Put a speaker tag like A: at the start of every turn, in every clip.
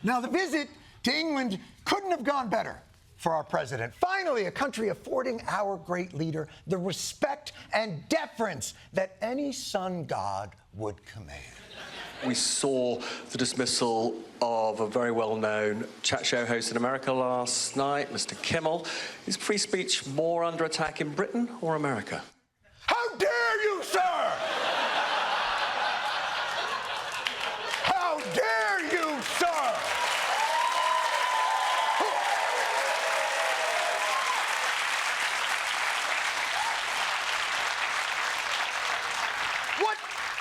A: Now, the visit to England couldn't have gone better for our president. Finally, a country affording our great leader the respect and deference that any sun god would command.
B: We saw the dismissal of a very well-known chat show host in America last night, Mr. Kimmel. Is free speech more under attack in Britain or America?
A: How dare you, sir! How dare you, sir!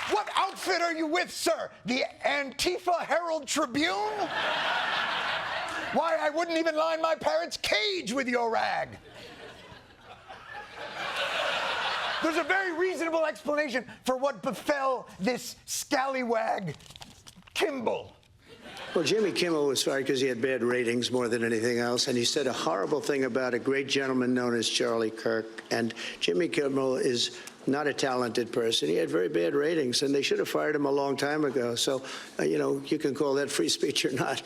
A: What outfit are you with, sir? The Antifa Herald Tribune? Why, I wouldn't even line my parents' cage with your rag. There's a very reasonable explanation for what befell this scallywag Kimball.
C: Well, Jimmy Kimmel was fired because he had bad ratings more than anything else, and he said a horrible thing about a great gentleman known as Charlie Kirk. And Jimmy Kimmel is not a talented person. He had very bad ratings, and they should have fired him a long time ago. So, you know, you can call that free speech or not.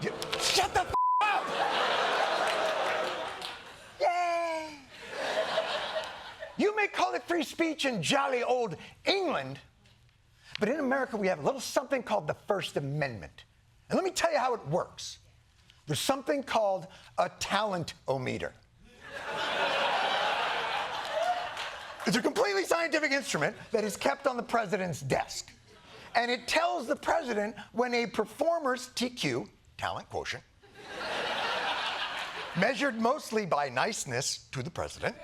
A: Shut the f*** up! Yay! You may call it free speech in jolly old England, but in America we have a little something called the First Amendment. And let me tell you how it works. There's something called a talent-o-meter. It's a completely scientific instrument that is kept on the president's desk. And it tells the president when a performer's TQ, talent quotient, measured mostly by niceness to the president,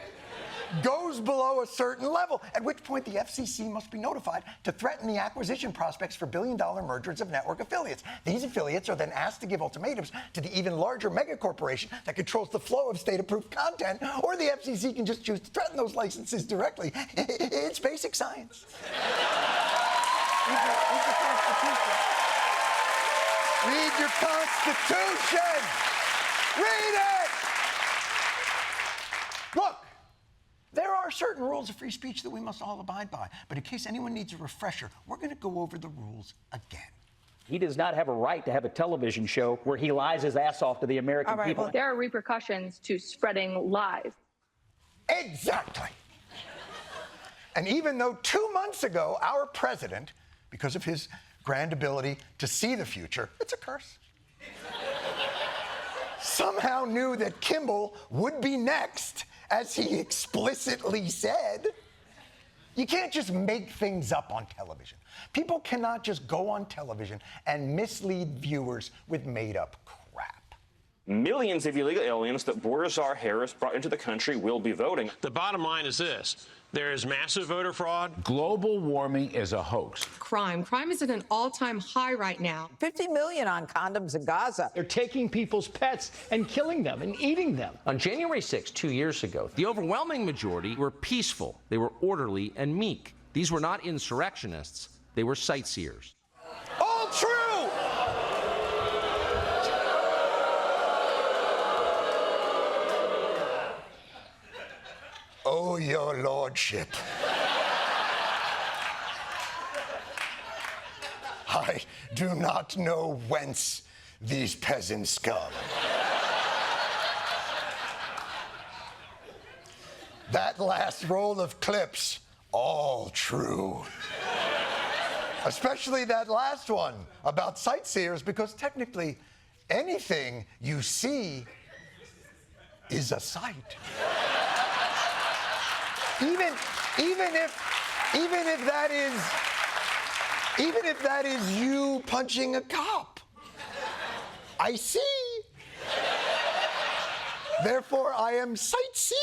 A: goes below a certain level, at which point the FCC must be notified to threaten the acquisition prospects for billion-dollar mergers of network affiliates. These affiliates are then asked to give ultimatums to the even larger megacorporation that controls the flow of state-approved content, or the FCC can just choose to threaten those licenses directly. It's basic science. Read your Constitution! Read it! Look! There are certain rules of free speech that we must all abide by. But in case anyone needs a refresher, we're going to go over the rules again.
D: He does not have a right to have a television show where he lies his ass off to the American people.
E: Well, there are repercussions to spreading lies.
A: Exactly. And even though 2 months ago, our president, because of his grand ability to see the future, it's a curse, somehow knew that Kimball would be next, as he explicitly said. You can't just make things up on television. People cannot just go on television and mislead viewers with made-up crap.
F: Millions of illegal aliens that Boris Harris brought into the country will be voting.
G: The bottom line is this. There is massive voter fraud.
H: Global warming is a hoax.
I: Crime is at an all-time high right now.
J: 50 million on condoms in Gaza.
D: They're taking people's pets and killing them and eating them.
K: On January 6, 2 years ago, the overwhelming majority were peaceful. They were orderly and meek. These were not insurrectionists. They were sightseers.
A: All true! Oh, your lordship. I do not know whence these peasants come. That last roll of clips, all true. Especially that last one about sightseers, because technically anything you see is a sight. Even if that is you punching a cop, I see. Therefore, I am sightseeing.